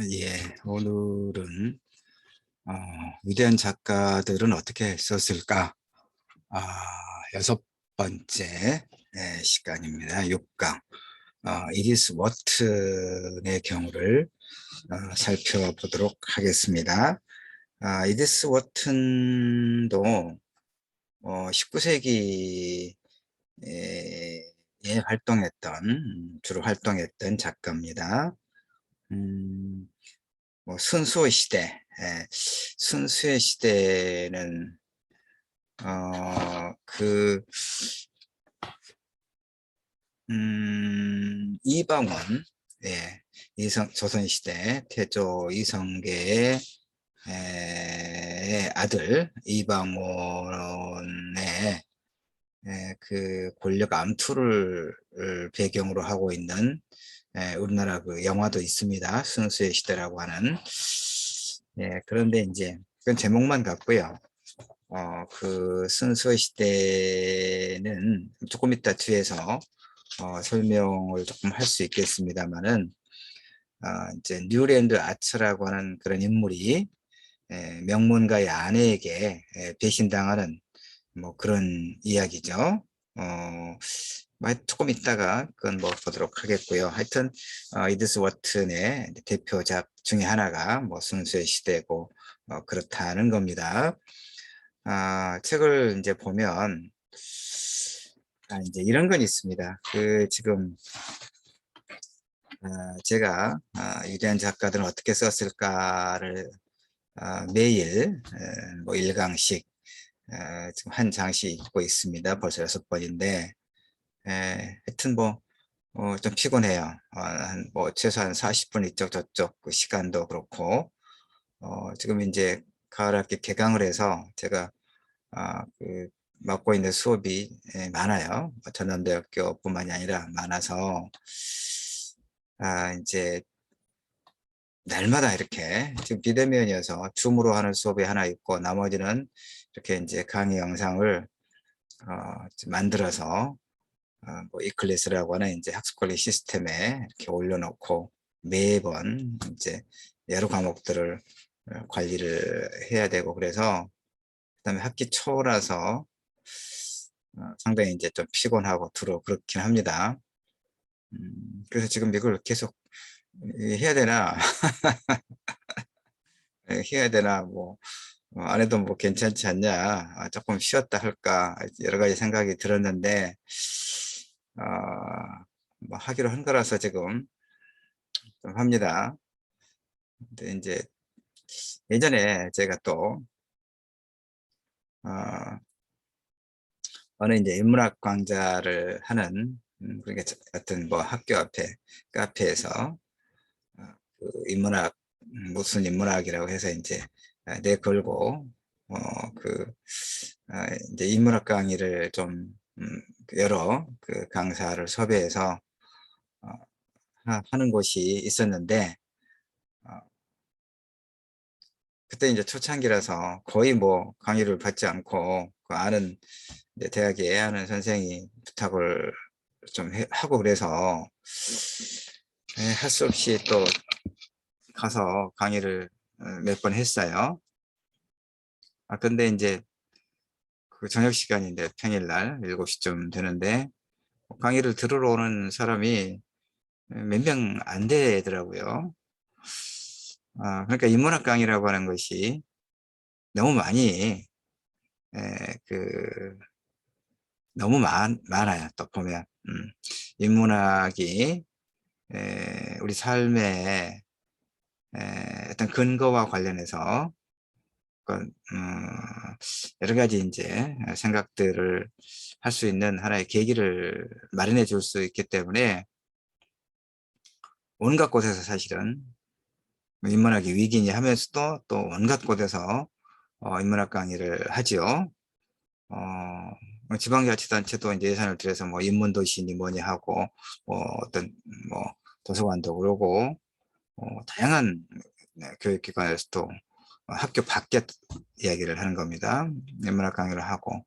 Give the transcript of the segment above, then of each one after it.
예, 오늘은 어, 위대한 작가들은 어떻게 썼을까? 아, 여섯 번째 시간입니다. 6강. 이디스 워튼의 경우를 살펴보도록 하겠습니다. 이디스 워튼도 19세기에 주로 활동했던 작가입니다. 음, 뭐 순수의 시대, 순수의 시대는 그 이방원, 예, 조선시대 태조 이성계의 아들 이방원의 그 권력 암투를 배경으로 하고 있는 우리나라 그 영화도 있습니다. 순수의 시대라고 하는. 예, 그런데 이제 그건 제목만 같고요. 그 순수의 시대는 조금 이따 뒤에서 설명을 조금 할 수 있겠습니다만은, 이제 뉴랜드 아츠라고 하는 그런 인물이 명문가의 아내에게 배신당하는 뭐 그런 이야기죠. 뭐 조금 있다가 그건 뭐 보도록 하겠고요. 하여튼 이드스 워튼의 대표작 중에 하나가 뭐 순수의 시대고 그렇다는 겁니다. 책을 이제 보면 이제 이런 건 있습니다. 그 지금 제가 위대한 작가들은 어떻게 썼을까를 매일 뭐 1강씩 지금 한 장씩 읽고 있습니다. 벌써 6번인데 하여튼 뭐 좀 피곤해요. 뭐 최소한 40분 이쪽 저쪽 그 시간도 그렇고 지금 이제 가을 학기 개강을 해서 제가 그 맡고 있는 수업이 많아요. 전남대학교뿐만이 아니라 많아서 이제 날마다 이렇게 지금 비대면이어서 줌으로 하는 수업이 하나 있고 나머지는 이렇게 이제 강의 영상을 만들어서 뭐 이클래스라고 하는 이제 학습 관리 시스템에 이렇게 올려놓고 매번 이제 여러 과목들을 관리를 해야 되고 그래서 그다음에 학기 초라서 상당히 이제 좀 피곤하고 두루 그렇긴 합니다. 그래서 지금 이걸 계속 해야 되나 해야 되나 뭐 안 해도 뭐 괜찮지 않냐, 조금 쉬었다 할까 여러 가지 생각이 들었는데 뭐 하기로 한 거라서 지금 좀 합니다. 근데 이제 예전에 제가 또 어, 어느 이제 인문학 강좌를 하는 그러니까 어떤 뭐 학교 앞에 카페에서 그 인문학 무슨 인문학이라고 해서 이제 내 걸고 그 이제 인문학 강의를 좀 여러 그 강사를 섭외해서 어, 하는 곳이 있었는데 어, 그때 이제 초창기라서 거의 뭐 강의를 받지 않고 그 아는 이제 대학에 아는 선생이 부탁을 좀 하고 그래서 할 수 없이 또 가서 강의를 몇 번 했어요. 근데 이제 그 저녁 시간인데 평일날 7시쯤 되는데 강의를 들으러 오는 사람이 몇 명 안 되더라고요. 그러니까 인문학 강의라고 하는 것이 너무 많이 그 너무 많아요. 또 보면 인문학이 우리 삶의 어떤 근거와 관련해서 여러 가지 이제 생각들을 할 수 있는 하나의 계기를 마련해 줄 수 있기 때문에 온갖 곳에서 사실은 인문학이 위기니 하면서도 또 온갖 곳에서 인문학 강의를 하지요. 지방자치단체도 이제 예산을 들여서 뭐 인문도시니 뭐니 하고 어떤 뭐 도서관도 그러고 다양한 교육기관에서 또 학교 밖에 이야기를 하는 겁니다. 인문학 강의를 하고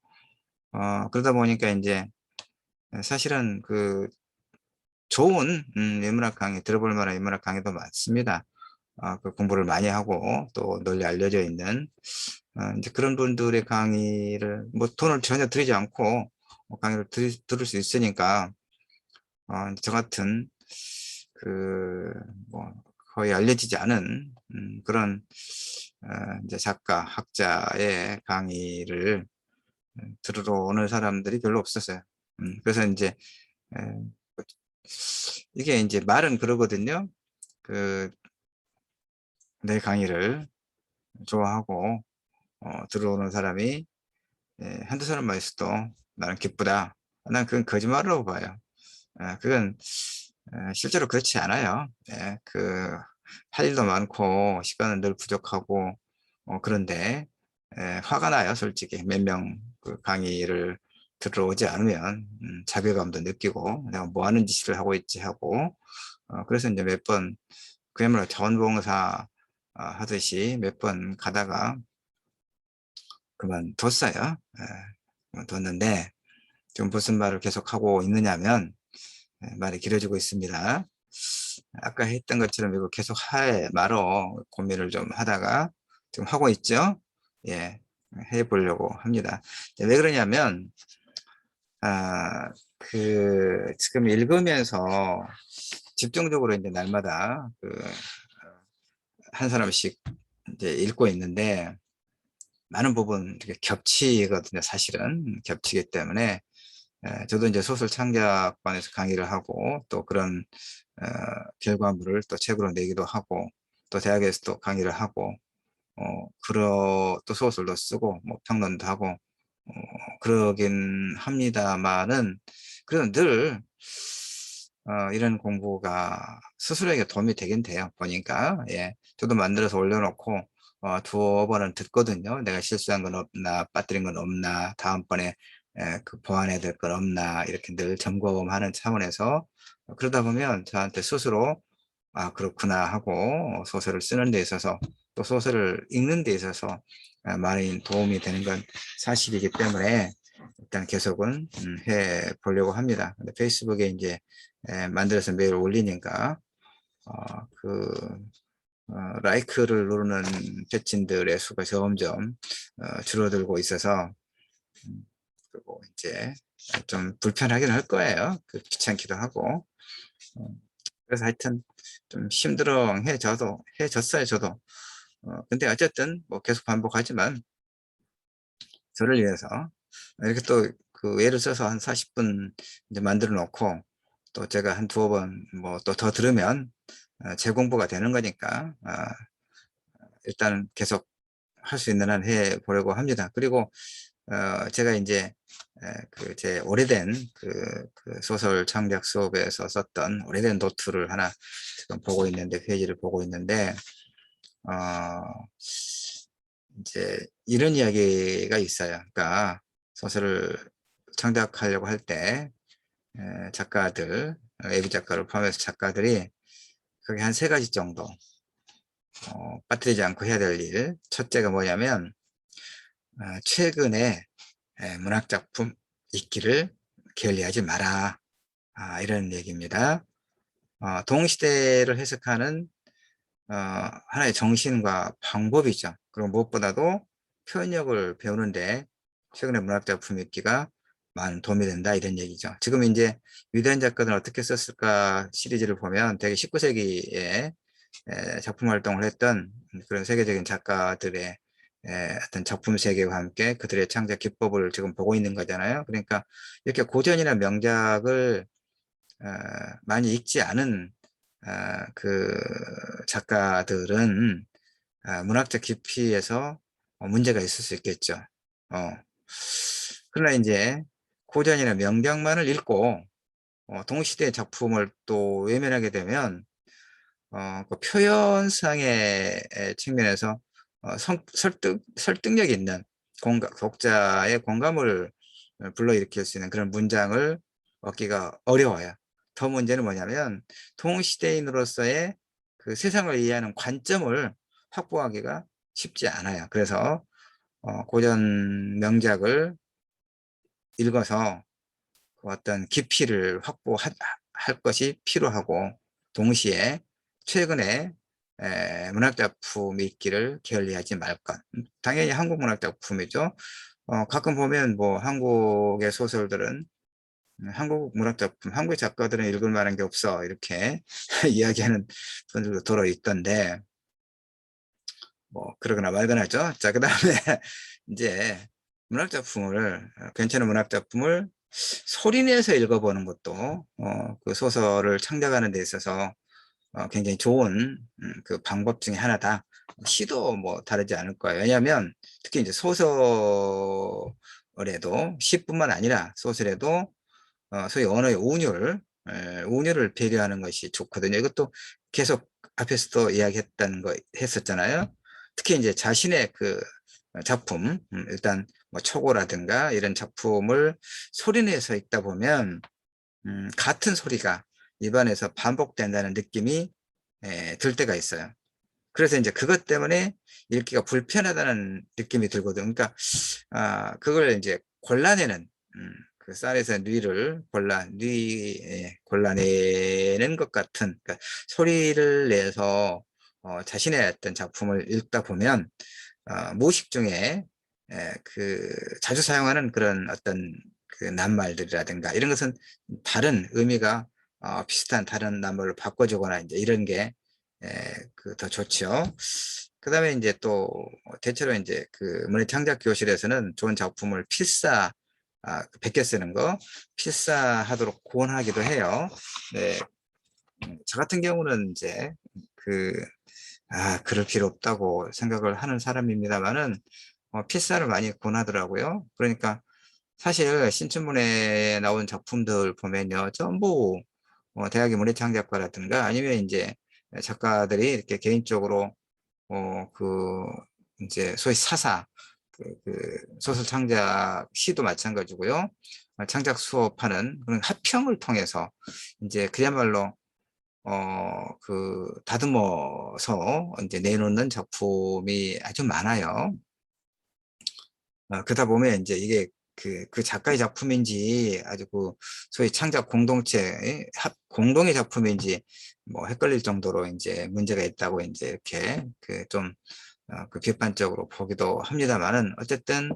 그러다 보니까 이제 사실은 그 좋은 인문학 강의 들어볼 만한 인문학 강의도 많습니다. 그 공부를 많이 하고 또 널리 알려져 있는 이제 그런 분들의 강의를 뭐 돈을 전혀 들이지 않고 강의를 들을 수 있으니까 이제 저 같은 뭐 거의 알려지지 않은 그런 이제 작가, 학자의 강의를 들으러 오는 사람들이 별로 없었어요. 그래서 이제 에, 이게 이제 말은 그러거든요. 그 내 강의를 좋아하고 들어오는 사람이 한두 사람만 있어도 나는 기쁘다. 난 그건 거짓말이라고 봐요. 그건 실제로 그렇지 않아요. 할 일도 많고 시간은 늘 부족하고 그런데 화가 나요. 솔직히 몇 명 그 강의를 들어오지 않으면 자괴감도 느끼고 내가 뭐 하는 짓을 하고 있지 하고 그래서 이제 몇 번 그야말로 자원봉사 하듯이 몇 번 가다가 그만뒀어요. 그만뒀는데 지금 무슨 말을 계속하고 있느냐면 말이 길어지고 있습니다. 아까 했던 것처럼 이거 계속 할 말어 고민을 좀 하다가 지금 하고 있죠. 예, 해보려고 합니다. 왜 그러냐면 지금 읽으면서 집중적으로 이제 날마다 한 사람씩 이제 읽고 있는데 많은 부분 이렇게 겹치거든요. 사실은 겹치기 때문에 저도 이제 소설 창작반에서 강의를 하고 또 그런 어, 결과물을 또 책으로 내기도 하고 또 대학에서 또 강의를 하고 또 소설도 쓰고 뭐 평론도 하고 그러긴 합니다만은 그래도 늘 이런 공부가 스스로에게 도움이 되긴 돼요. 보니까 예, 저도 만들어서 올려놓고 두어 번은 듣거든요. 내가 실수한 건 없나, 빠뜨린 건 없나, 다음번에 그 보완해야 될 건 없나 이렇게 늘 점검하는 차원에서 그러다 보면 저한테 스스로 그렇구나 하고 소설을 쓰는 데 있어서 또 소설을 읽는 데 있어서 많이 도움이 되는 건 사실이기 때문에 일단 계속은 해 보려고 합니다. 근데 페이스북에 이제 만들어서 매일 올리니까 어, 그 라이크를 누르는 패친들의 수가 점점 줄어들고 있어서 그리고 이제 좀 불편하긴 할 거예요. 귀찮기도 하고 그래서 하여튼 좀 해졌어요 저도. 근데 어쨌든 뭐 계속 반복하지만 저를 위해서 이렇게 또 그 예를 써서 한 40분 이제 만들어 놓고 또 제가 한 두어 번 뭐 또 더 들으면 재공부가 되는 거니까 일단 계속 할 수 있는 한 해 보려고 합니다. 그리고 제가 이제 제 오래된 그 소설 창작 수업에서 썼던 오래된 노트를 하나 지금 보고 있는데 페이지를 보고 있는데 어, 이제 이런 이야기가 있어요. 그러니까 소설을 창작하려고 할 때 작가들, 예비 작가를 포함해서 작가들이 그게 한 세 가지 정도 빠뜨리지 않고 해야 될 일. 첫째가 뭐냐면 최근에 문학작품 읽기를 게을리하지 마라. 이런 얘기입니다. 동시대를 해석하는 하나의 정신과 방법이죠. 그리고 무엇보다도 표현력을 배우는데 최근에 문학작품 읽기가 많은 도움이 된다 이런 얘기죠. 지금 이제 위대한 작가들은 어떻게 썼을까 시리즈를 보면 되게 19세기에 작품 활동을 했던 그런 세계적인 작가들의 어떤 작품 세계와 함께 그들의 창작 기법을 지금 보고 있는 거잖아요. 그러니까 이렇게 고전이나 명작을 많이 읽지 않은 그 작가들은 문학적 깊이에서 문제가 있을 수 있겠죠. 어. 그러나 이제 고전이나 명작만을 읽고 동시대 작품을 또 외면하게 되면 그 표현상의 측면에서 설득력 있는 독자의 공감을 불러일으킬 수 있는 그런 문장을 얻기가 어려워요. 더 문제는 뭐냐면 동시대인으로서의 그 세상을 이해하는 관점을 확보하기가 쉽지 않아요. 그래서 고전 명작을 읽어서 그 어떤 깊이를 확보할 것이 필요하고 동시에 최근에 문학작품이 있기를 게을리하지 말 것. 당연히 한국 문학작품이죠. 가끔 보면 뭐 한국의 소설들은 한국 문학작품, 한국 작가들은 읽을 만한 게 없어 이렇게 이야기하는 분들도 들어 있던데 뭐 그러거나 말거나 하죠. 자, 그 다음에 이제 문학작품을 괜찮은 문학작품을 소리내서 읽어보는 것도 그 소설을 창작하는 데 있어서 굉장히 좋은 그 방법 중에 하나다. 시도 뭐 다르지 않을 거예요. 왜냐하면 특히 이제 소설에도 시뿐만 아니라 소설에도 소위 언어의 운율을 배려하는 것이 좋거든요. 이것도 계속 앞에서도 이야기했던 거 했었잖아요. 특히 이제 자신의 그 작품, 일단 뭐 초고라든가 이런 작품을 소리내서 읽다 보면 같은 소리가 입안에서 반복된다는 느낌이 들 때가 있어요. 그래서 이제 그것 때문에 읽기가 불편하다는 느낌이 들거든요. 그러니까 그걸 이제 골라내는 그 쌀에서 골라내는 것 같은 그러니까 소리를 내서 자신의 어떤 작품을 읽다 보면 무의식 중에 그 자주 사용하는 그런 어떤 그 낱말들이라든가 이런 것은 다른 의미가 비슷한 다른 낱말로 바꿔주거나 이제 이런 게 그 더 좋죠. 그 다음에 이제 또 대체로 이제 그 문예창작 교실에서는 좋은 작품을 베껴 쓰는 거 필사하도록 권하기도 해요. 네, 저 같은 경우는 이제 그 그럴 필요 없다고 생각을 하는 사람입니다만은 필사를 많이 권하더라고요. 그러니까 사실 신춘문예에 나온 작품들 보면요, 전부 대학의 문예창작과라든가 아니면 이제 작가들이 이렇게 개인적으로 그 이제 소위 사사 그 소설 창작 시도 마찬가지고요. 창작 수업하는 그런 합평을 통해서 이제 그야말로 그 다듬어서 이제 내놓는 작품이 아주 많아요. 그러다 보면 이제 이게 그 작가의 작품인지 아주 그 소위 창작 공동체 공동의 작품인지 뭐 헷갈릴 정도로 이제 문제가 있다고 이제 이렇게 그좀 그 비판적으로 보기도 합니다만은 어쨌든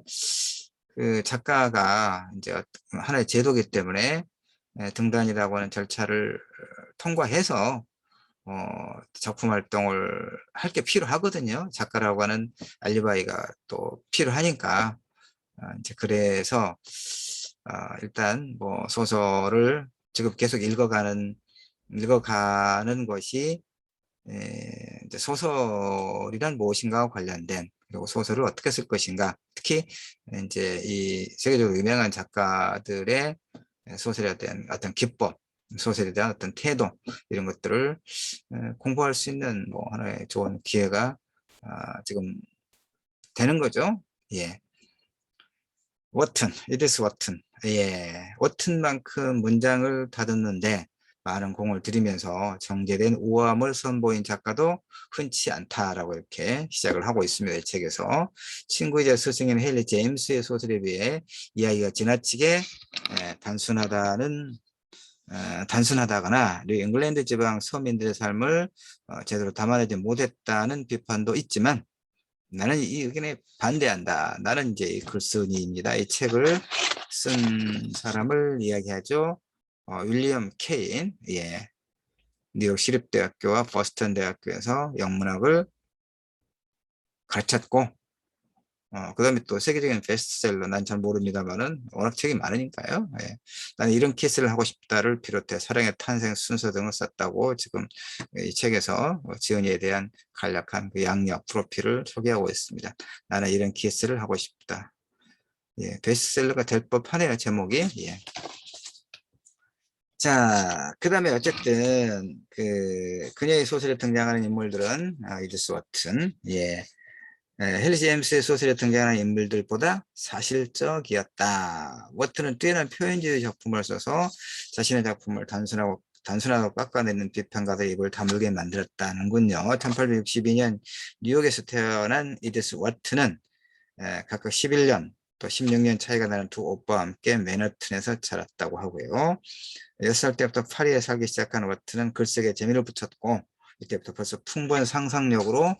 그 작가가 이제 하나의 제도이기 때문에 등단이라고 하는 절차를 통과해서 작품 활동을 할 게 필요하거든요. 작가라고 하는 알리바이가 또 필요하니까 이제 그래서 일단 뭐 소설을 지금 계속 읽어가는 것이 이제 소설이란 무엇인가와 관련된 그리고 소설을 어떻게 쓸 것인가 특히 이제 이 세계적으로 유명한 작가들의 소설에 대한 어떤 기법 소설에 대한 어떤 태도 이런 것들을 공부할 수 있는 뭐 하나의 좋은 기회가 지금 되는 거죠. 예. 이디스 워튼. 예. 워튼만큼 문장을 다듬는데 많은 공을 들이면서 정제된 우아함을 선보인 작가도 흔치 않다라고 이렇게 시작을 하고 있습니다. 이 책에서. 친구이자 스승인 헨리 제임스의 소설에 비해 이야기가 지나치게 단순하다거나 잉글랜드 지방 서민들의 삶을 제대로 담아내지 못했다는 비판도 있지만 나는 이 의견에 반대한다. 나는 이제 글쓴이입니다. 이 책을 쓴 사람을 이야기하죠. 윌리엄 케인, 예, 뉴욕 시립대학교와 버스턴 대학교에서 영문학을 가르쳤고, 그 다음에 또 세계적인 베스트셀러, 난 잘 모릅니다만은 워낙 책이 많으니까요. 예. 나는 이런 키스를 하고 싶다를 비롯해 사랑의 탄생 순서 등을 썼다고 지금 이 책에서 지은이에 대한 간략한 그 양력 프로필을 소개하고 있습니다. 나는 이런 키스를 하고 싶다. 예, 베스트셀러가 될 법하네요, 제목이. 예. 자, 그 다음에 어쨌든 그녀의 소설에 등장하는 인물들은 이디스 워튼, 예. 헨리 제임스의 소설에 등장하는 인물들보다 사실적이었다. 워튼은 뛰어난 표현주의 작품을 써서 자신의 작품을 단순하고 깎아내는 비판가들의 입을 다물게 만들었다는군요. 1862년 뉴욕에서 태어난 이디스 워튼은 각각 11년 또 16년 차이가 나는 두 오빠와 함께 맨하튼에서 자랐다고 하고요. 6살 때부터 파리에 살기 시작한 워튼은 글쓰기에 재미를 붙였고 이때부터 벌써 풍부한 상상력으로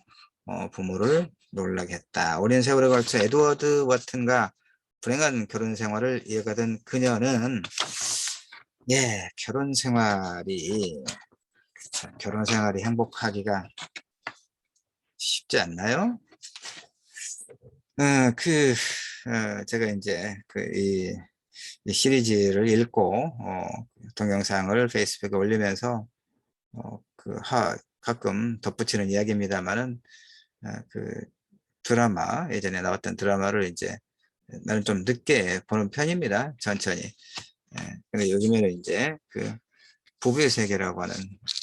부모를 놀라게 했다. 오랜 세월에 걸쳐 에드워드 워튼과 불행한 결혼 생활을 이어가던 그녀는 결혼 생활이 행복하기가 쉽지 않나요? 제가 이제 이 시리즈를 읽고 동영상을 페이스북에 올리면서 가끔 덧붙이는 이야기입니다만은 그 드라마, 예전에 나왔던 드라마를 이제 나는 좀 늦게 보는 편입니다. 천천히. 근데 요즘에는 이제 부부의 세계라고 하는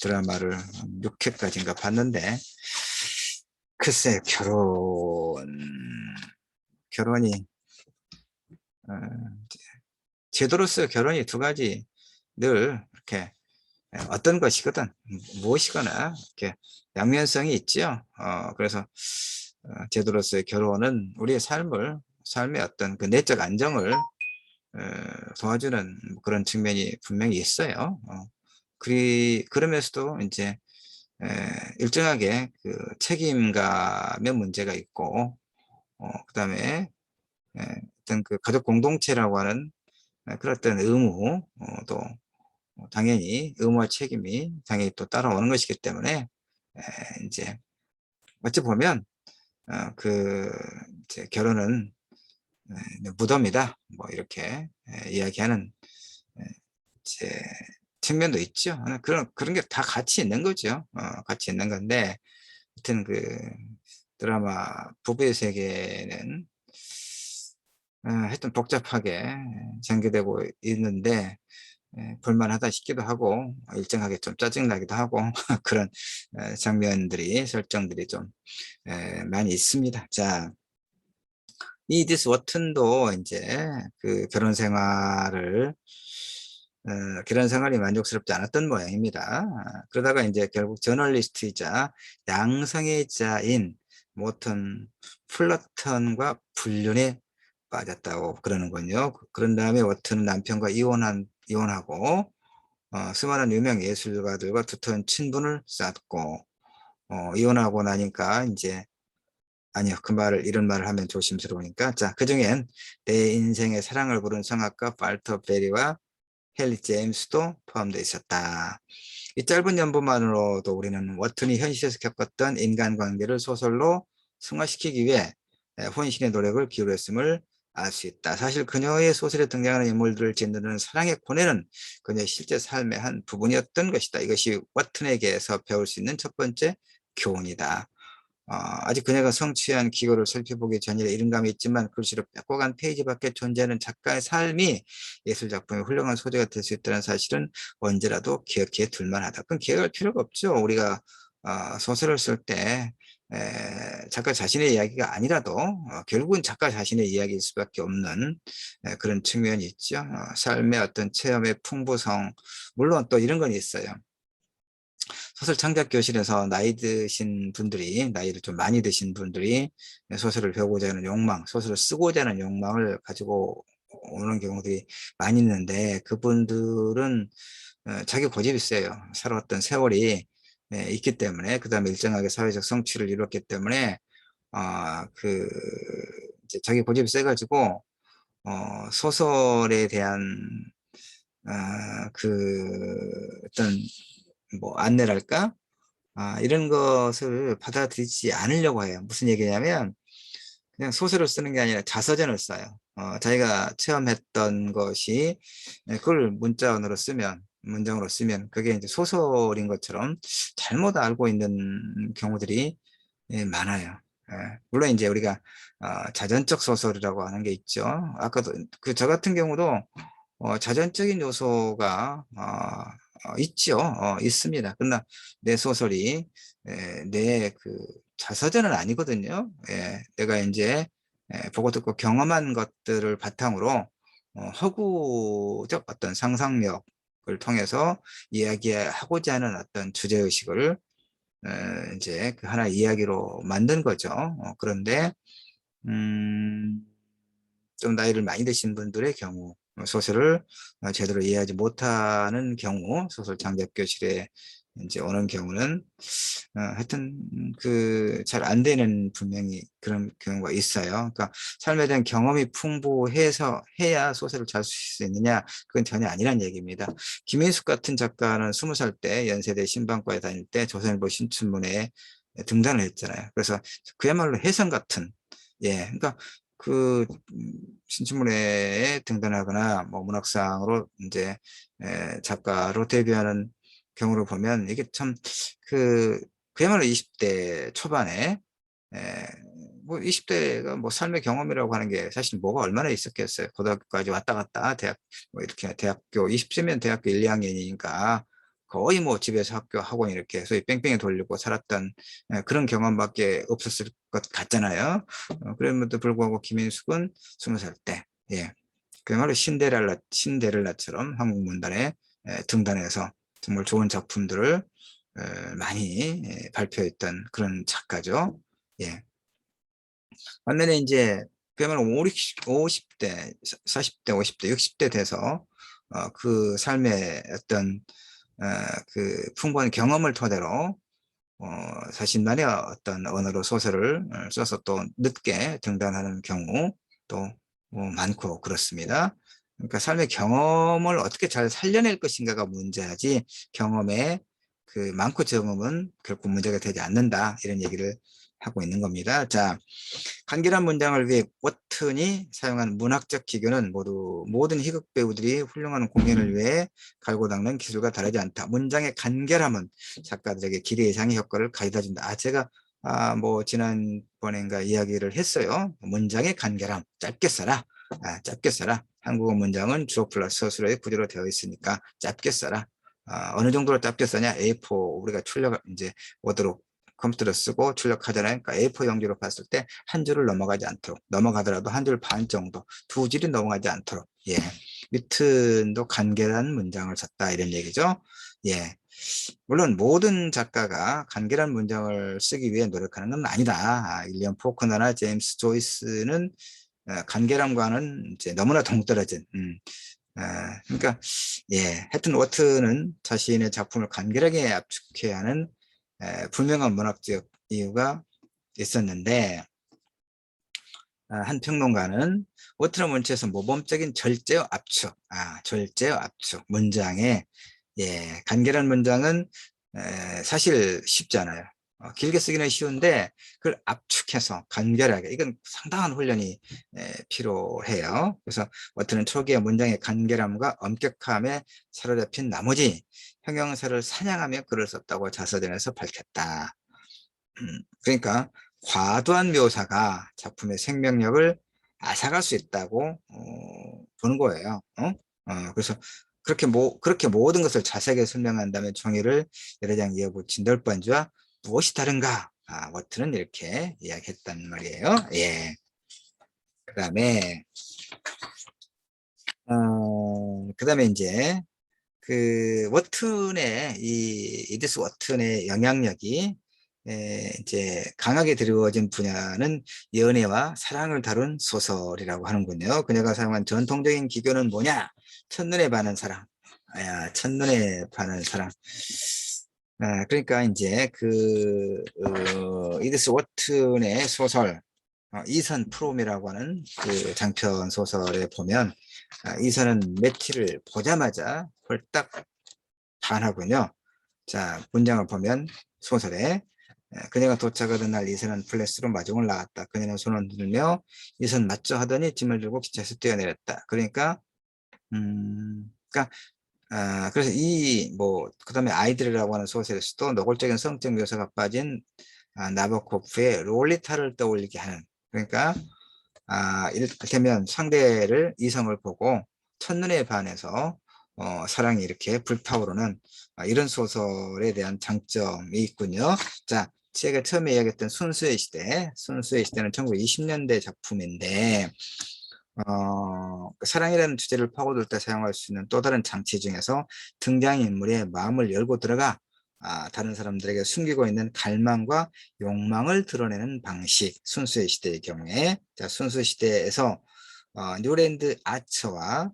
드라마를 6회까지인가 봤는데, 글쎄, 결혼이, 어, 제도로서 결혼이 두 가지 늘 이렇게 어떤 것이거든, 무엇이거나 이렇게 양면성이 있죠. 그래서 제도로서의 결혼은 우리의 삶의 어떤 그 내적 안정을 도와주는 그런 측면이 분명히 있어요. 그러면서도 이제 일정하게 그 책임감의 문제가 있고, 그다음에 어떤 그 가족 공동체라고 하는 그런 어떤 또 당연히 의무와 책임이 당연히 또 따라오는 것이기 때문에 이제 어찌 보면 이제 결혼은 무덤이다, 뭐 이렇게 이야기하는 이제 측면도 있죠. 그런 게 다 같이 있는 거죠. 같이 있는 건데, 하여튼 드라마 부부의 세계는 하여튼 복잡하게 전개되고 있는데 볼만하다 싶기도 하고, 일정하게 좀 짜증나기도 하고 그런 설정들이 좀 많이 있습니다. 자, 이 이디스 워튼도 이제 결혼 생활이 만족스럽지 않았던 모양입니다. 그러다가 이제 결국 저널리스트이자 양성애자인 모튼 플러턴과 불륜에 빠졌다고 그러는군요. 그런 다음에 워튼은 남편과 이혼하고 수많은 유명 예술가들과 두터운 친분을 쌓았고, 이혼하고 나니까 이제, 아니요, 이런 말을 하면 조심스러우니까, 자, 그중엔 내 인생의 사랑을 부른 성악가 발터 베리와 헨리 제임스도 포함되어 있었다. 이 짧은 연보만으로도 우리는 워튼이 현실에서 겪었던 인간관계를 소설로 승화시키기 위해 혼신의 노력을 기울였음을 알 수 있다. 사실 그녀의 소설에 등장하는 인물들을 짓누르는 사랑의 고뇌는 그녀의 실제 삶의 한 부분이었던 것이다. 이것이 워튼에게서 배울 수 있는 첫 번째 교훈이다. 아직 그녀가 성취한 기고를 살펴보기 전이라 이른 감이 있지만, 글씨로 뺏고간 페이지 밖에 존재하는 작가의 삶이 예술작품의 훌륭한 소재가 될 수 있다는 사실은 언제라도 기억해 둘만하다. 그건 기억할 필요가 없죠. 우리가 소설을 쓸 때 작가 자신의 이야기가 아니라도 결국은 작가 자신의 이야기일 수밖에 없는 그런 측면이 있죠. 삶의 어떤 체험의 풍부성, 물론 또 이런 건 있어요. 소설 창작 교실에서 나이를 좀 많이 드신 분들이 소설을 배우고자 하는 욕망, 소설을 쓰고자 하는 욕망을 가지고 오는 경우들이 많이 있는데, 그분들은 자기 고집이 세요. 살아왔던 세월이 있기 때문에, 그 다음에 일정하게 사회적 성취를 이뤘기 때문에, 이제 자기 고집이 세가지고, 소설에 대한, 어떤, 뭐, 안내랄까? 이런 것을 받아들이지 않으려고 해요. 무슨 얘기냐면, 그냥 소설을 쓰는 게 아니라 자서전을 써요. 자기가 체험했던 것이, 그걸 문장으로 쓰면, 그게 이제 소설인 것처럼 잘못 알고 있는 경우들이 많아요. 물론 이제 우리가 자전적 소설이라고 하는 게 있죠. 아까도 저 같은 경우도 자전적인 요소가 있죠. 있습니다. 그러나 내 소설이 내 자서전은 아니거든요. 내가 이제 보고 듣고 경험한 것들을 바탕으로 허구적 어떤 상상력을 통해서 이야기하고자 하는 어떤 주제의식을 이제 하나의 이야기로 만든 거죠. 그런데 음, 좀 나이를 많이 드신 분들의 경우, 소설을 제대로 이해하지 못하는 경우, 소설 창작 교실에 이제 오는 경우는 하여튼 그 잘 안 되는 분명히 그런 경우가 있어요. 그러니까 삶에 대한 경험이 풍부해서 해야 소설을 잘 쓸 수 있느냐, 그건 전혀 아니란 얘기입니다. 김인숙 같은 작가는 20살 때 연세대 신방과에 다닐 때 조선일보 신춘문예에 등단을 했잖아요. 그래서 그야말로 혜성 같은, 예, 그러니까 그 신춘문예에 등단하거나 뭐 문학상으로 이제 작가로 데뷔하는 경우를 보면 이게 참 그야말로 20대 초반에 에, 뭐 20대가 뭐 삶의 경험이라고 하는 게 사실 뭐가 얼마나 있었겠어요. 고등학교까지 왔다 갔다 대학 뭐 이렇게 대학교 20세면 대학교 1, 2학년이니까 거의 뭐 집에서 학교 학원 이렇게 소위 뺑뺑이 돌리고 살았던 그런 경험밖에 없었을 것 같잖아요. 그럼에도 불구하고 김인숙은 20살 때, 예, 그야말로 신데렐라처럼 한국 문단에 등단해서 정말 좋은 작품들을 많이 발표했던 그런 작가죠. 예. 반면에 이제 그야말로 50대, 40대, 50대, 60대 돼서 그 삶의 어떤 그 풍부한 경험을 토대로 자신만의 어떤 언어로 소설을 써서 또 늦게 등단하는 경우 또 많고 그렇습니다. 그러니까 삶의 경험을 어떻게 잘 살려낼 것인가가 문제하지 경험에 그 많고 적음은 결국 문제가 되지 않는다 이런 얘기를 하고 있는 겁니다. 자, 간결한 문장을 위해 워튼이 사용한 문학적 기교는 모두 모든 희극 배우들이 훌륭한 공연을 위해 갈고 닦는 기술과 다르지 않다. 문장의 간결함은 작가들에게 기대 이상의 효과를 가져다 준다. 제가 뭐 지난번인가 이야기를 했어요. 문장의 간결함, 짧게 써라. 짧게 써라. 한국어 문장은 주어 플러스 서술어의 구조로 되어 있으니까 짧게 써라. 어느 정도로 짧게 써냐? A4 우리가 출력 이제 워드로 컴퓨터를 쓰고 출력하잖아요. 그러니까 A4 용지로 봤을 때 한 줄을 넘어가지 않도록, 넘어가더라도 한 줄 반 정도, 두 줄이 넘어가지 않도록. 예, 뉴턴도 간결한 문장을 썼다 이런 얘기죠. 예, 물론 모든 작가가 간결한 문장을 쓰기 위해 노력하는 건 아니다. 윌리엄 포크너나 제임스 조이스는 간결함과는 이제 너무나 동떨어진. 그러니까 예, 해튼 워튼은 자신의 작품을 간결하게 압축해야 하는 분명한 문학적 이유가 있었는데 한 평론가는 워트런 문체에서 모범적인 절제어 압축, 절제어 압축 문장에 예, 간결한 문장은 사실 쉽잖아요. 길게 쓰기는 쉬운데 그걸 압축해서 간결하게 이건 상당한 훈련이 필요해요. 그래서 워트는 초기에 문장의 간결함과 엄격함에 사로잡힌 나머지 형용사를 사냥하며 글을 썼다고 자서전에서 밝혔다. 그러니까 과도한 묘사가 작품의 생명력을 앗아갈 수 있다고 보는 거예요. 그래서 그렇게 모든 것을 자세하게 설명한다면 종이를 여러 장 이어붙인 널빤지와 무엇이 다른가? 워트는 이렇게 이야기했단 말이에요. 예. 그다음에 이제 그 워튼의 이 이디스 워튼의 영향력이 이제 강하게 드리워진 분야는 연애와 사랑을 다룬 소설이라고 하는군요. 그녀가 사용한 전통적인 기교는 뭐냐? 첫눈에 반한 사랑. 첫눈에 반한 사랑. 그러니까 이제 이디스 워튼의 소설 이선 프롬이라고 하는 그 장편 소설에 보면 이선은 매티를 보자마자 홀딱 반하군요. 자, 문장을 보면 소설에 그녀가 도착하던 날 이선은 플래스로 마중을 나갔다. 그녀는 손을 들며 이선 맞죠 하더니 짐을 들고 기차에서 뛰어내렸다. 그러니까 그래서 그다음에 아이들이라고 하는 소설에서도 노골적인 성적 묘사가 빠진 나보코프의 롤리타를 떠올리게 하는 그러니까 이를테면 상대를 이성을 보고 첫눈에 반해서 사랑이 이렇게 불타오르는 이런 소설에 대한 장점이 있군요. 자, 제가 처음에 이야기했던 순수의 시대는 1920년대 작품인데 사랑이라는 주제를 파고들 때 사용할 수 있는 또 다른 장치 중에서 등장인물의 마음을 열고 들어가 다른 사람들에게 숨기고 있는 갈망과 욕망을 드러내는 방식, 순수의 시대의 경우에 자, 순수 시대에서 뉴랜드 아처와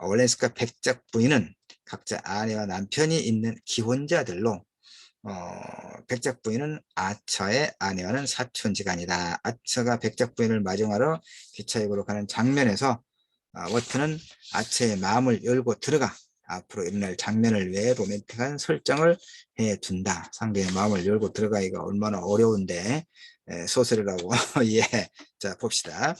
월렌스카 백작 부인은 각자 아내와 남편이 있는 기혼자들로 백작 부인은 아처의 아내와는 사촌지간이다. 아처가 백작 부인을 마중하러 기차역으로 가는 장면에서 워트는 아처의 마음을 열고 들어가 앞으로 일어날 장면을 위해 로맨틱한 설정을 해둔다. 상대의 마음을 열고 들어가기가 얼마나 어려운데 소설이라고. 예, 자 봅시다.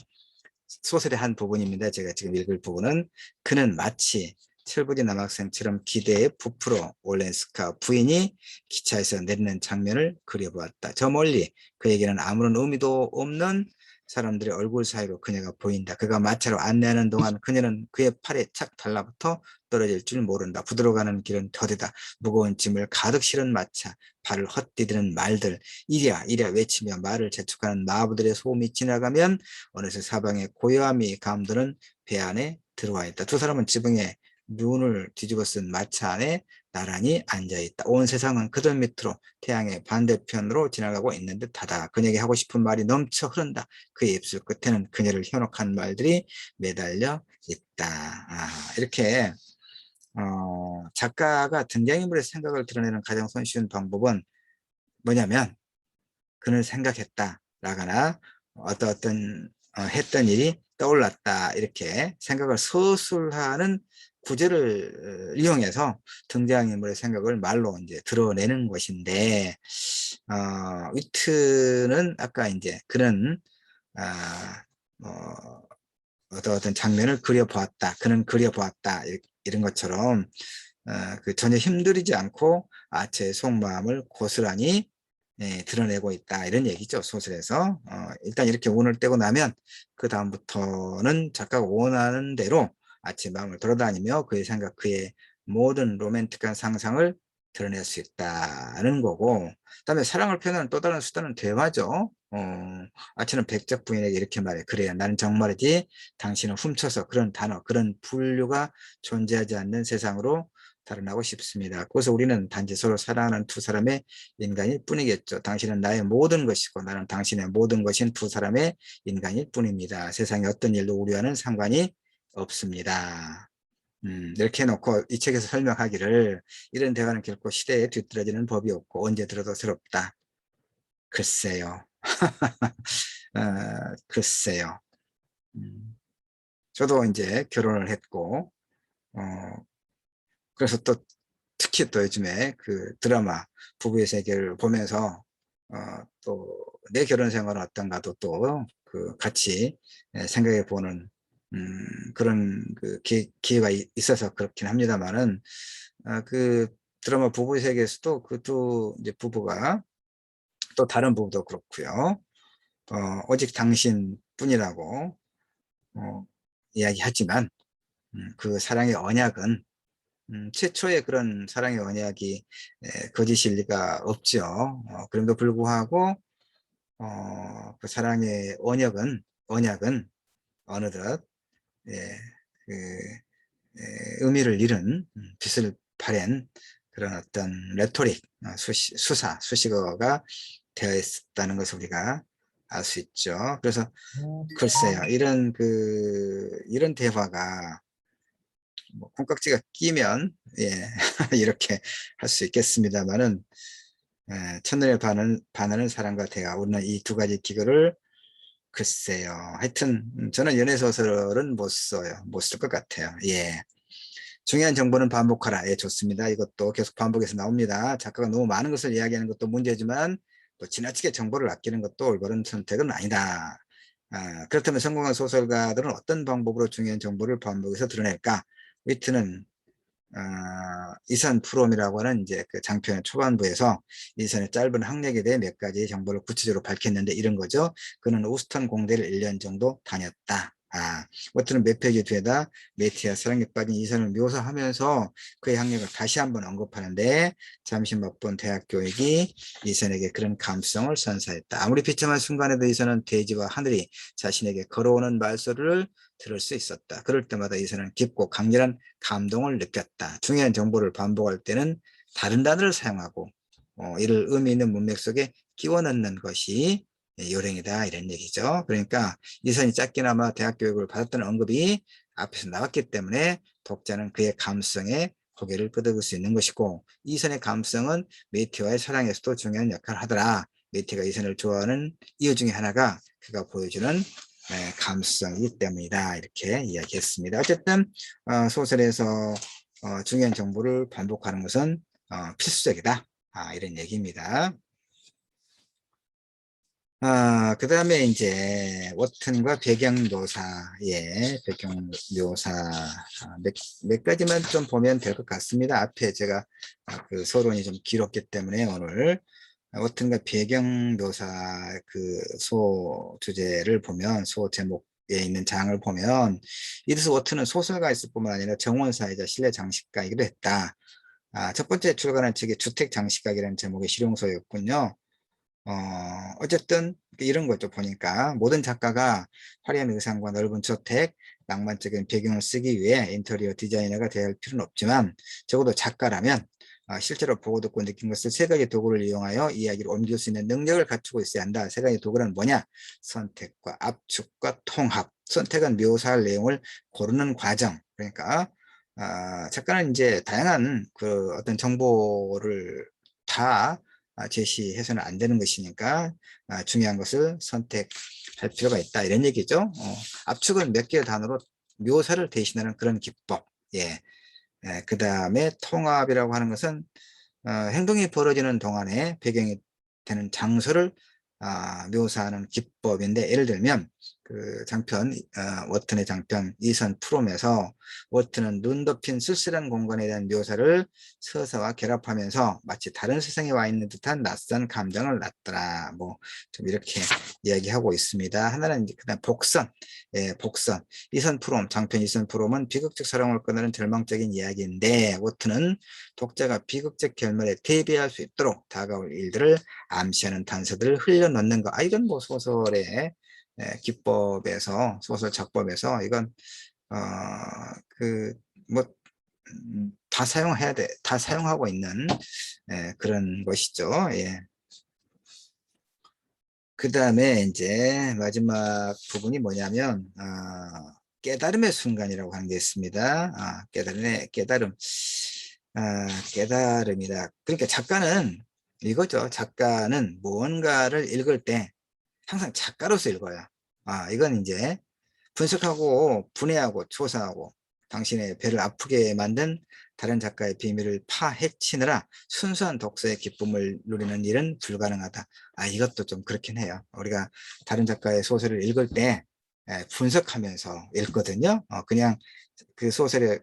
소설의 한 부분입니다. 제가 지금 읽을 부분은 그는 마치 철부지 남학생처럼 기대에 부풀어 올렌스카 부인이 기차에서 내리는 장면을 그려보았다. 저 멀리 그에게는 아무런 의미도 없는 사람들의 얼굴 사이로 그녀가 보인다. 그가 마차로 안내하는 동안 그녀는 그의 팔에 착 달라붙어 떨어질 줄 모른다. 부드러워가는 길은 더디다. 무거운 짐을 가득 실은 마차, 발을 헛디디는 말들, 이랴 이랴 외치며 말을 재촉하는 마부들의 소음이 지나가면 어느새 사방에 고요함이 감도는 배 안에 들어와 있다. 두 사람은 지붕에 눈을 뒤집어 쓴 마차 안에 나란히 앉아있다. 온 세상은 그들 밑으로 태양의 반대편으로 지나가고 있는 듯하다. 그녀에게 하고 싶은 말이 넘쳐 흐른다. 그의 입술 끝에는 그녀를 현혹한 말들이 매달려 있다. 이렇게 작가가 등장인물의 생각을 드러내는 가장 손쉬운 방법은 뭐냐면 그는 생각했다 라거나 어떤 했던 일이 떠올랐다 이렇게 생각을 서술하는 구절을 이용해서 등장인물의 생각을 말로 이제 드러내는 것인데 위트는 아까 이제 그는 어떤 장면을 그려보았다 그는 그려보았다 이런 것처럼 전혀 힘들이지 않고 아체의 속마음을 고스란히 드러내고 있다 이런 얘기죠 소설에서. 일단 이렇게 운을 떼고 나면 그 다음부터는 작가가 원하는 대로 아체 마음을 돌아다니며 그의 생각 그의 모든 로맨틱한 상상을 드러낼 수 있다는 거고, 그 다음에 사랑을 표현하는 또 다른 수단은 대화죠. 아체는 백작 부인에게 이렇게 말해. 그래요, 나는 정말이지 당신은 훔쳐서 그런 단어 그런 분류가 존재하지 않는 세상으로 달아나고 싶습니다. 그래서 우리는 단지 서로 사랑하는 두 사람의 인간일 뿐이겠죠. 당신은 나의 모든 것이고 나는 당신의 모든 것인 두 사람의 인간일 뿐입니다. 세상의 어떤 일도 우리와는 상관이 없습니다. 이렇게 해놓고 이 책에서 설명하기를 이런 대화는 결코 시대에 뒤떨어지는 법이 없고 언제 들어도 새롭다. 글쎄요. 글쎄요. 저도 이제 결혼을 했고 어, 그래서 또 특히 또 요즘에 그 드라마 부부의 세계를 보면서 또 내 결혼 생활은 어떤가도 또 그 같이 생각해 보는 그런 그 기회가 있어서 그렇긴 합니다만은 그 드라마 부부의 세계에서도 그 두 이제 부부가 또 다른 부부도 그렇고요. 오직 당신뿐이라고 이야기하지만 그 사랑의 언약은 최초의 그런 사랑의 언약이 거짓일 리가 없죠. 그럼에도 불구하고 그 사랑의 언약은 어느덧 예, 그, 의미를 잃은 빛을 발한 그런 어떤 레토릭, 수식어가 되어 있었다는 것을 우리가 알 수 있죠. 그래서 글쎄요, 이런 대화가 뭐 콩깍지가 끼면 예, 이렇게 할 수 있겠습니다만은 첫눈에 반하는 사람과 대화 우리는 이 두 가지 기교를 글쎄요. 하여튼 저는 연애소설은 못 써요. 못 쓸 것 같아요. 예. 중요한 정보는 반복하라. 예, 좋습니다. 이것도 계속 반복해서 나옵니다. 작가가 너무 많은 것을 이야기하는 것도 문제지만 또 지나치게 정보를 아끼는 것도 올바른 선택은 아니다. 그렇다면 성공한 소설가들은 어떤 방법으로 중요한 정보를 반복해서 드러낼까? 위트는 이선 프롬이라고 하는 이제 그 장편 초반부에서 이선의 짧은 학력에 대해 몇 가지 정보를 구체적으로 밝혔는데 이런 거죠. 그는 우스턴 공대를 1년 정도 다녔다. 워트는 몇 페이지 뒤에다 메티와 사랑에 빠진 이선을 묘사하면서 그의 학력을 다시 한번 언급하는데 잠시 맛본 대학 교육이 이선에게 그런 감성을 선사했다. 아무리 비참한 순간에도 이선은 대지와 하늘이 자신에게 걸어오는 말소리를 들을 수 있었다. 그럴 때마다 이선은 깊고 강렬한 감동을 느꼈다. 중요한 정보를 반복할 때는 다른 단어를 사용하고 이를 의미 있는 문맥 속에 끼워 넣는 것이 요령이다 이런 얘기죠. 그러니까 이선이 짧게나마 대학 교육을 받았다는 언급이 앞에서 나왔기 때문에 독자는 그의 감성에 고개를 끄덕일 수 있는 것이고, 이선의 감성은 메이티와의 사랑에서도 중요한 역할을 하더라. 메이티가 이선을 좋아하는 이유 중에 하나가 그가 보여주는 감성이기 때문이다. 이렇게 이야기했습니다. 어쨌든 소설에서 중요한 정보를 반복하는 것은 필수적이다. 이런 얘기입니다. 그 다음에 이제 워튼과 배경묘사의 배경묘사 몇 가지만 좀 보면 될 것 같습니다. 앞에 제가 그 서론이 좀 길었기 때문에 오늘 워튼과 배경묘사 그 소 주제를 보면, 소 제목에 있는 장을 보면, 이드스 워튼은 소설가였을 뿐만 아니라 정원사이자 실내 장식가이기도 했다. 첫 번째 출간한 책이 주택 장식각이라는 제목의 실용서였군요. 어쨌든 이런 거죠. 보니까 모든 작가가 화려한 의상과 넓은 저택, 낭만적인 배경을 쓰기 위해 인테리어 디자이너가 되어야 할 필요는 없지만, 적어도 작가라면 실제로 보고 듣고 느낀 것을 세 가지 도구를 이용하여 이야기를 옮길 수 있는 능력을 갖추고 있어야 한다. 세 가지 도구는 뭐냐? 선택과 압축과 통합. 선택은 묘사할 내용을 고르는 과정. 그러니까 작가는 이제 다양한 그 어떤 정보를 다 제시해서는 안 되는 것이니까 중요한 것을 선택할 필요가 있다, 이런 얘기죠. 압축은 몇 개의 단어로 묘사를 대신하는 그런 기법. 예. 그 다음에 통합이라고 하는 것은 행동이 벌어지는 동안에 배경이 되는 장소를 묘사하는 기법인데, 예를 들면 그 장편 워튼의 장편 이선 프롬에서 워튼은 눈 덮인 쓸쓸한 공간에 대한 묘사를 서사와 결합하면서 마치 다른 세상에 와 있는 듯한 낯선 감정을 낳더라. 뭐 좀 이렇게 이야기하고 있습니다. 하나는 이제 그다음 복선, 복선. 이선 프롬, 장편 이선 프롬은 비극적 사랑을 꺼내는 절망적인 이야기인데, 워튼은 독자가 비극적 결말에 대비할 수 있도록 다가올 일들을 암시하는 단서들을 흘려넣는 것. 이건 뭐 소설의 기법에서, 소설 작법에서 이건 그뭐 다 사용해야 돼, 다 사용하고 있는 그런 것이죠. 예. 그 다음에 이제 마지막 부분이 뭐냐면 깨달음의 순간이라고 하는 게 있습니다. 깨달음. 깨달음이다. 그러니까 작가는 이거죠. 작가는 무언가를 읽을 때 항상 작가로서 읽어요. 이건 이제 분석하고 분해하고 조사하고 당신의 배를 아프게 만든 다른 작가의 비밀을 파헤치느라 순수한 독서의 기쁨을 누리는 일은 불가능하다. 이것도 좀 그렇긴 해요. 우리가 다른 작가의 소설을 읽을 때 분석하면서 읽거든요. 그냥 그 소설에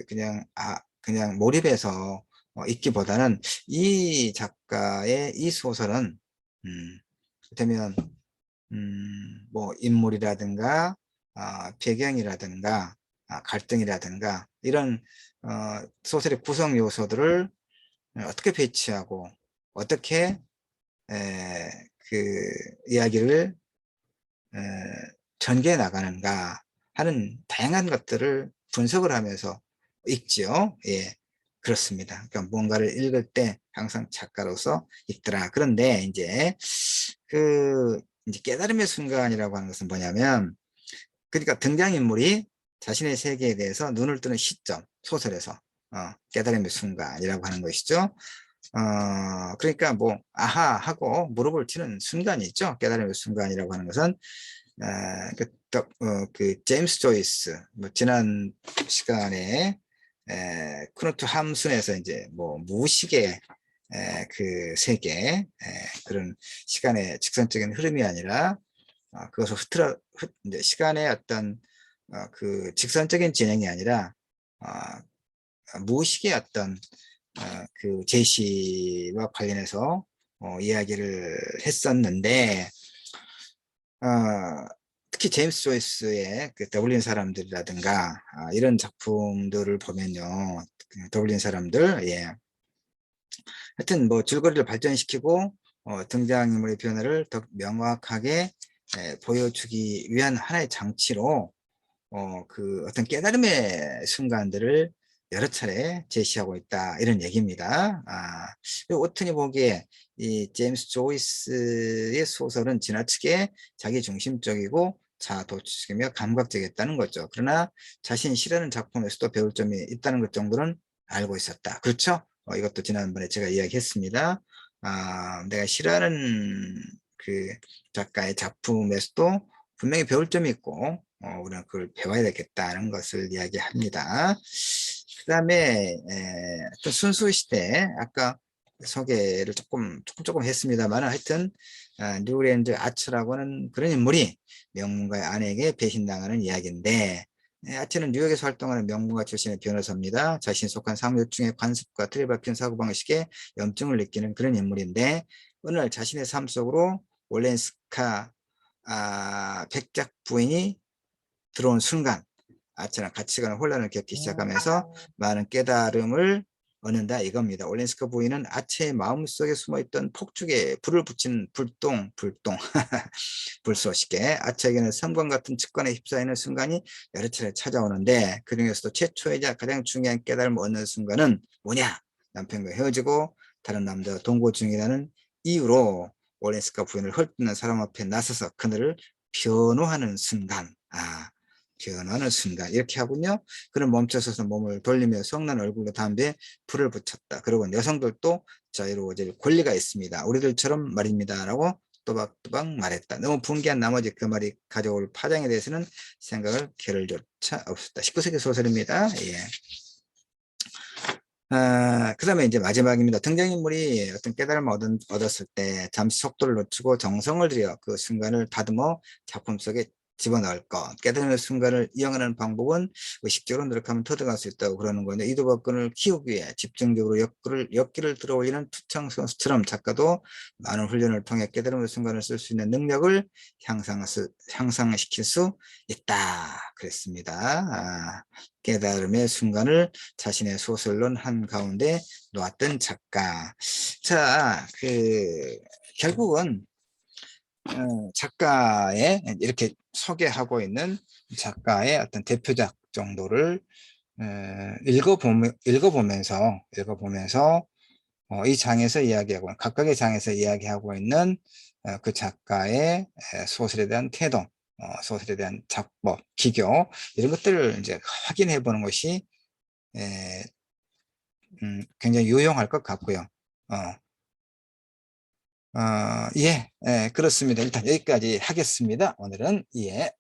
그냥 몰입해서 읽기보다는 이 작가의 이 소설은 그렇다면 뭐 인물이라든가 배경이라든가 갈등이라든가 이런 소설의 구성 요소들을 어떻게 배치하고 어떻게 그 이야기를 에, 전개해 나가는가 하는 다양한 것들을 분석을 하면서 읽지요. 예, 그렇습니다. 그러니까 뭔가를 읽을 때 항상 작가로서 읽더라. 그런데 이제 깨달음의 순간이라고 하는 것은 뭐냐면, 그러니까 등장인물이 자신의 세계에 대해서 눈을 뜨는 시점, 소설에서 깨달음의 순간이라고 하는 것이죠. 그러니까 뭐 아하 하고 무릎을 치는 순간이 있죠. 깨달음의 순간이라고 하는 것은 그 제임스 조이스, 뭐 지난 시간에 크누트 함순에서 이제 뭐 무의식의 그 세계, 그런 시간의 직선적인 흐름이 아니라 그것을 이제 시간의 어떤 그 직선적인 진행이 아니라 무의식의 어떤 그 제시와 관련해서 이야기를 했었는데, 특히 제임스 조이스의 그 더블린 사람들이라든가 이런 작품들을 보면요, 그 더블린 사람들, 예, 하여튼 뭐 줄거리를 발전시키고 등장인물의 변화를 더 명확하게 보여주기 위한 하나의 장치로 그 어떤 깨달음의 순간들을 여러 차례 제시하고 있다, 이런 얘기입니다. 오튼이 보기에 이 제임스 조이스의 소설은 지나치게 자기중심적이고 자아도취적이며 감각적이었다는 거죠. 그러나 자신이 싫어하는 작품에서도 배울 점이 있다는 것 정도는 알고 있었다. 그렇죠? 이것도 지난번에 제가 이야기했습니다. 내가 싫어하는 그 작가의 작품에서도 분명히 배울 점이 있고 우리는 그걸 배워야 되겠다는 것을 이야기합니다. 그 다음에 또 순수 시대 아까 소개를 조금 했습니다만 하여튼 뉴랜드 아츠라고는 그런 인물이 명문가의 아내에게 배신당하는 이야기인데 아츠는 뉴욕에서 활동하는 명문가 출신의 변호사입니다. 자신이 속한 사무직 중에 관습과 틀에 박힌 사고방식에 염증을 느끼는 그런 인물인데 어느 날 자신의 삶 속으로 올렌스카 백작 부인이 들어온 순간 아츠는 가치관의 혼란을 겪기 시작하면서 많은 깨달음을 얻는다 이겁니다. 올렌스카 부인은 아츠의 마음속에 숨어있던 폭죽에 불을 붙인 불똥 불쏘시개 아츠에게는 섬과 같은 직관에 휩싸이는 순간이 여러 차례 찾아오는데 그 중에서도 최초이자 가장 중요한 깨달음을 얻는 순간은 뭐냐? 남편과 헤어지고 다른 남자와 동거 중이라는 이유로 올렌스카 부인을 헐뜯는 사람 앞에 나서서 그녀를 변호하는 순간 변호하는 순간 이렇게 하군요. 그는 멈춰서서 몸을 돌리며 성난 얼굴로 담배에 불을 붙였다. 그리고 여성들도 자유로워질 권리가 있습니다. 우리들처럼 말입니다. 라고 또박또박 말했다. 너무 분개한 나머지 그 말이 가져올 파장에 대해서는 생각을 겨를조차 없었다. 19세기 소설입니다. 예. 그 다음에 이제 마지막입니다. 등장인물이 어떤 깨달음을 얻었을 때 잠시 속도를 놓치고 정성을 들여 그 순간을 다듬어 작품 속에 집어넣을 것. 깨달음의 순간을 이용하는 방법은 의식적으로 노력하면 터득할 수 있다고 그러는 건데 이도박근을 키우기 위해 집중적으로 역기를 들어올리는 투창 선수처럼 작가도 많은 훈련을 통해 깨달음의 순간을 쓸 수 있는 능력을 향상시킬 수 있다. 그랬습니다. 깨달음의 순간을 자신의 소설론 한가운데 놓았던 작가. 자, 결국은 작가의 이렇게 소개하고 있는 작가의 어떤 대표작 정도를 읽어보면서 이 장에서 이야기하고 각각의 장에서 이야기하고 있는 그 작가의 소설에 대한 태도, 소설에 대한 작법, 기교 이런 것들을 이제 확인해 보는 것이 굉장히 유용할 것 같고요. 예, 그렇습니다. 일단 여기까지 하겠습니다. 오늘은 예.